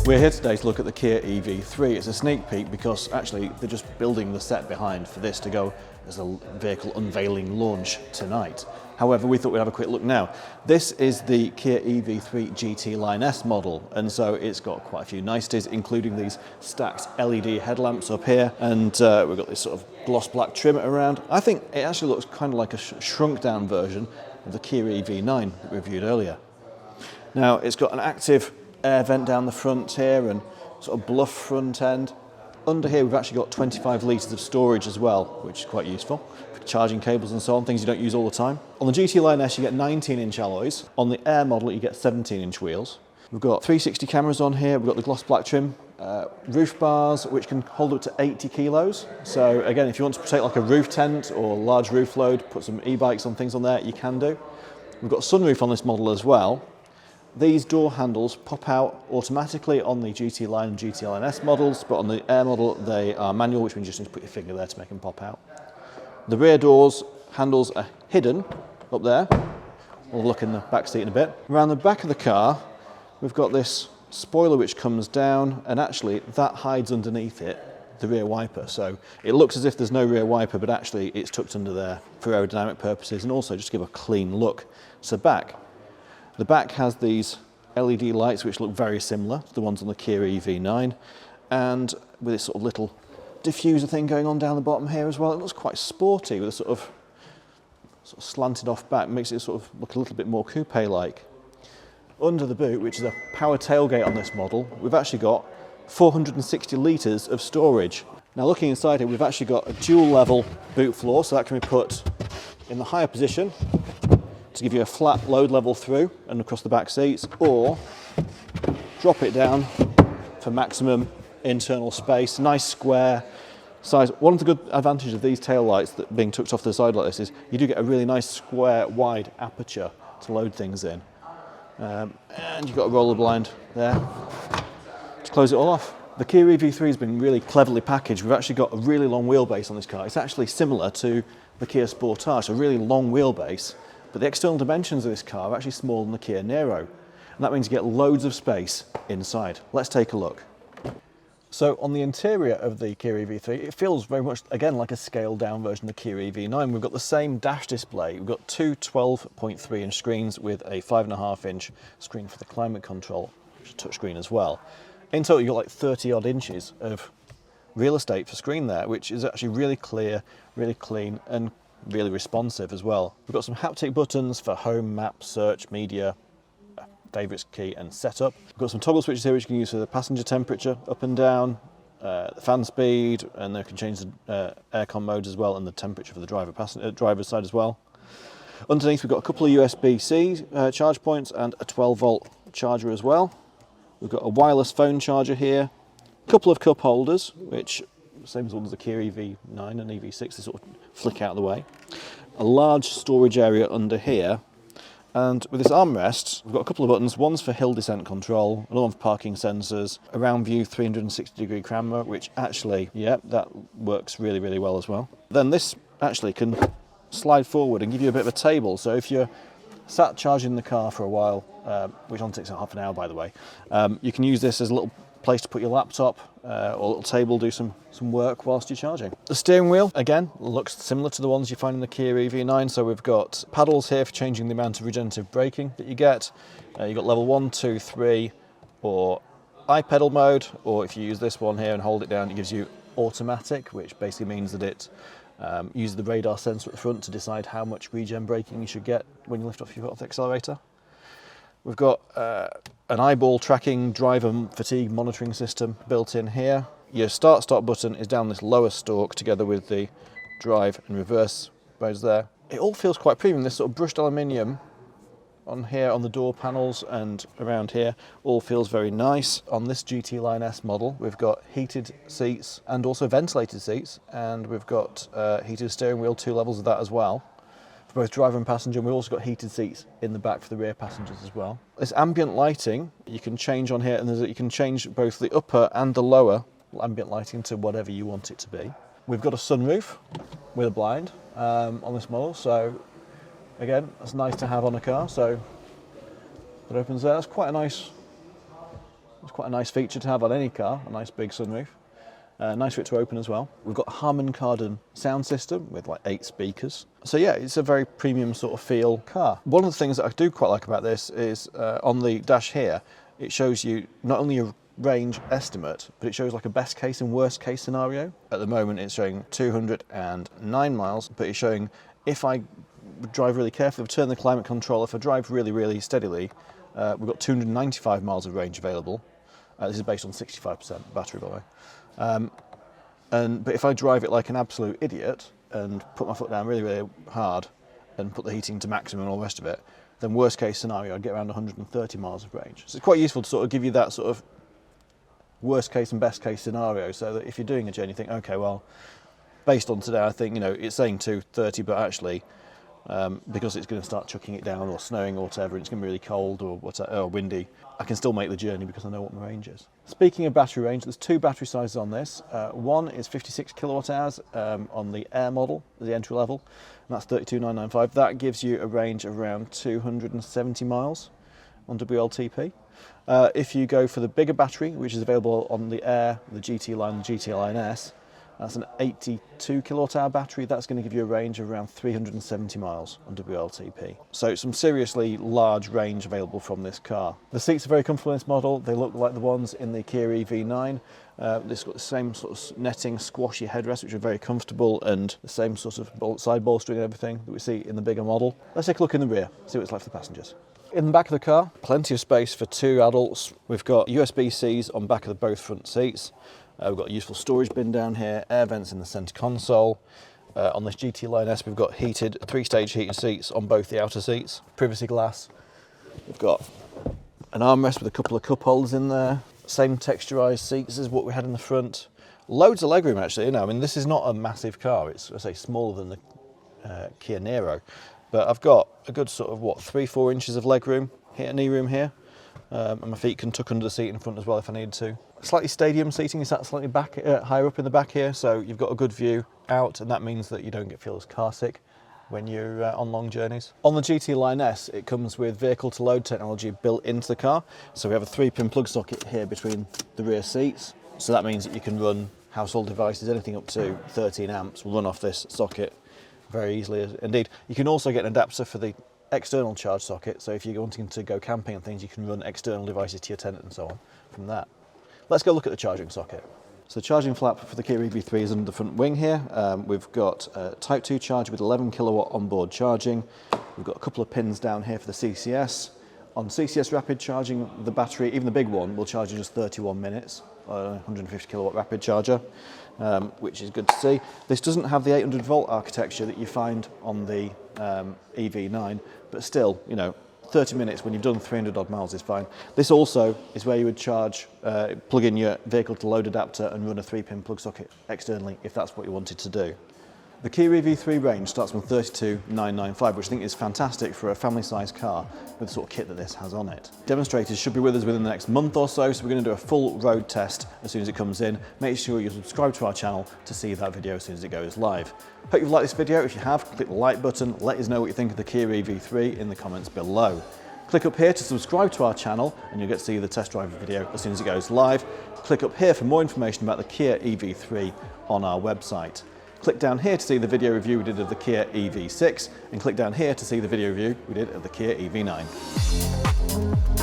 We're here today to look at the Kia EV3. It's a sneak peek because actually they're just building the set behind for this to go as a vehicle unveiling launch tonight. However, we thought we'd have a quick look now. This is the Kia EV3 GT Line S model, and so it's got quite a few niceties, including these stacked LED headlamps up here, and we've got this sort of gloss black trim around. I think it actually looks kind of like a shrunk down version of the Kia EV9 that we reviewed earlier. Now, it's got an active air vent down the front here and sort of bluff front end. Under here we've actually got 25 litres of storage as well, which is quite useful for charging cables and so on, things you don't use all the time. On the GT Line S you get 19-inch alloys. On the Air model you get 17-inch wheels. We've got 360 cameras on here, we've got the gloss black trim, roof bars which can hold up to 80 kilos. So again, if you want to take like a roof tent or a large roof load, put some e-bikes on things on there, you can do. We've got a sunroof on this model as well. These door handles pop out automatically on the GT Line and GT Line S models, but on the Air model they are manual, which means you just need to put your finger there to make them pop out. The rear doors handles are hidden up there. We'll look in the back seat in a bit. Around the back of the car, we've got this spoiler which comes down, and actually that hides underneath it the rear wiper. So it looks as if there's no rear wiper, but actually it's tucked under there for aerodynamic purposes and also just to give a clean look. So the back has these LED lights which look very similar to the ones on the Kia EV9, and with this sort of little diffuser thing going on down the bottom here as well. It looks quite sporty with a sort of slanted off back, makes it sort of look a little bit more coupe-like. Under the boot, which is a power tailgate on this model, we've actually got 460 litres of storage. Now looking inside here, we've actually got a dual level boot floor, so that can be put in the higher position to give you a flat load level through and across the back seats, or drop it down for maximum internal space. Nice square size. One of the good advantages of these tail lights that being tucked off to the side like this is you do get a really nice square wide aperture to load things in, and you've got a roller blind there to close it all off. The Kia EV3 has been really cleverly packaged. We've actually got a really long wheelbase on this car. It's actually similar to the Kia Sportage, a really long wheelbase. But the external dimensions of this car are actually smaller than the Kia Niro. And that means you get loads of space inside. Let's take a look. So on the interior of the Kia EV3, it feels very much, again, like a scaled down version of the Kia EV9. We've got the same dash display. We've got two 12.3-inch screens with a 5.5-inch screen for the climate control, which is a touch screen as well. In total, you've got like 30 odd inches of real estate for screen there, which is actually really clear, really clean, and really responsive as well. We've got some haptic buttons for home, map, search, media, favourites, key and setup. We've got some toggle switches here which you can use for the passenger temperature up and down, the fan speed, and they can change the aircon modes as well, and the temperature for the driver's side as well. Underneath we've got a couple of USB-C charge points and a 12-volt charger as well. We've got a wireless phone charger here, a couple of cup holders, which same as the ones of the Kia EV9 and EV6, they sort of flick out of the way. A large storage area under here, and with this armrest, we've got a couple of buttons. One's for hill descent control, another one for parking sensors, a round view 360-degree camera, which actually, yeah, that works really, really well as well. Then this actually can slide forward and give you a bit of a table, so if you're sat charging the car for a while, which only takes half an hour by the way, you can use this as a little place to put your laptop or a little table, do some work whilst you're charging. The steering wheel, again, looks similar to the ones you find in the Kia EV9, so we've got paddles here for changing the amount of regenerative braking that you get. You've got level 1, 2, 3, or iPedal mode, or if you use this one here and hold it down, it gives you automatic, which basically means that it uses the radar sensor at the front to decide how much regen braking you should get when you lift off your foot off the accelerator. We've got an eyeball tracking driver fatigue monitoring system built in here. Your start-stop button is down this lower stalk together with the drive and reverse modes there. It all feels quite premium. This sort of brushed aluminium on here on the door panels and around here all feels very nice. On this GT Line S model we've got heated seats and also ventilated seats, and we've got heated steering wheel, 2 levels of that as well for both driver and passenger, and we've also got heated seats in the back for the rear passengers as well. This ambient lighting you can change on here, and you can change both the upper and the lower ambient lighting to whatever you want it to be. We've got a sunroof with a blind on this model, so again, that's nice to have on a car. So that opens there. That's quite a nice It's quite a nice feature to have on any car, a nice big sunroof. Nice for it to open as well. We've got a Harman Kardon sound system with like 8 speakers. So yeah, it's a very premium sort of feel car. One of the things that I do quite like about this is on the dash here, it shows you not only a range estimate, but it shows like a best case and worst case scenario. At the moment it's showing 209 miles, but it's showing if I drive really carefully, if I turn the climate control, if I drive really, really steadily, we've got 295 miles of range available. This is based on 65% battery, by the way. But if I drive it like an absolute idiot and put my foot down really, really hard and put the heating to maximum and all the rest of it, then worst case scenario, I'd get around 130 miles of range. So it's quite useful to sort of give you that sort of worst case and best case scenario, so that if you're doing a journey, you think, okay, well, based on today, I think, you know, it's saying 230, but actually, because it's going to start chucking it down or snowing or whatever, and it's going to be really cold or windy, I can still make the journey because I know what my range is. Speaking of battery range, there's 2 battery sizes on this. One is 56 kilowatt hours on the Air model, the entry level, and that's 32,995. That gives you a range of around 270 miles on WLTP. If you go for the bigger battery, which is available on the Air, the GT line, the GT Line S, that's an 82 kilowatt hour battery. That's going to give you a range of around 370 miles on WLTP. So some seriously large range available from this car. The seats are very comfortable in this model. They look like the ones in the Kia EV9. This got the same sort of netting, squashy headrests, which are very comfortable, and the same sort of side bolstering and everything that we see in the bigger model. Let's take a look in the rear, see what's left for the passengers. In the back of the car, plenty of space for 2 adults. We've got USB-Cs on back of the both front seats. We've got a useful storage bin down here, air vents in the centre console. On this GT Line S, we've got heated 3-stage heated seats on both the outer seats, privacy glass. We've got an armrest with a couple of cup holders in there. Same texturised seats as what we had in the front. Loads of legroom actually, you know, I mean, this is not a massive car. It's, I say, smaller than the Kia Niro. But I've got a good sort of, 3-4 inches of legroom here, knee room here. And my feet can tuck under the seat in front as well if I needed to. Slightly stadium seating, is that slightly back, higher up in the back here, so you've got a good view out, and that means that you don't feel as car sick when you're on long journeys. On the GT Line S, it comes with vehicle to load technology built into the car. So we have a 3-pin plug socket here between the rear seats. So that means that you can run household devices, anything up to 13 amps will run off this socket very easily. Indeed, you can also get an adapter for the external charge socket, so if you're wanting to go camping and things, you can run external devices to your tent and so on from that. Let's go look at the charging socket. So the charging flap for the Kia EV3 is under the front wing here. We've got a Type 2 charger with 11 kilowatt onboard charging. We've got a couple of pins down here for the CCS. On CCS rapid charging, the battery, even the big one, will charge in just 31 minutes. 150 kilowatt rapid charger, which is good to see. This doesn't have the 800 volt architecture that you find on the EV9, but still, you know, 30 minutes when you've done 300 odd miles is fine. This also is where you would charge, plug in your vehicle to load adapter and run a 3-pin plug socket externally if that's what you wanted to do. The Kia EV3 range starts from 32,995, which I think is fantastic for a family-sized car with the sort of kit that this has on it. Demonstrators should be with us within the next month or so, so we're going to do a full road test as soon as it comes in. Make sure you subscribe to our channel to see that video as soon as it goes live. Hope you've liked this video. If you have, click the like button. Let us know what you think of the Kia EV3 in the comments below. Click up here to subscribe to our channel and you'll get to see the test drive video as soon as it goes live. Click up here for more information about the Kia EV3 on our website. Click down here to see the video review we did of the Kia EV6 and click down here to see the video review we did of the Kia EV9.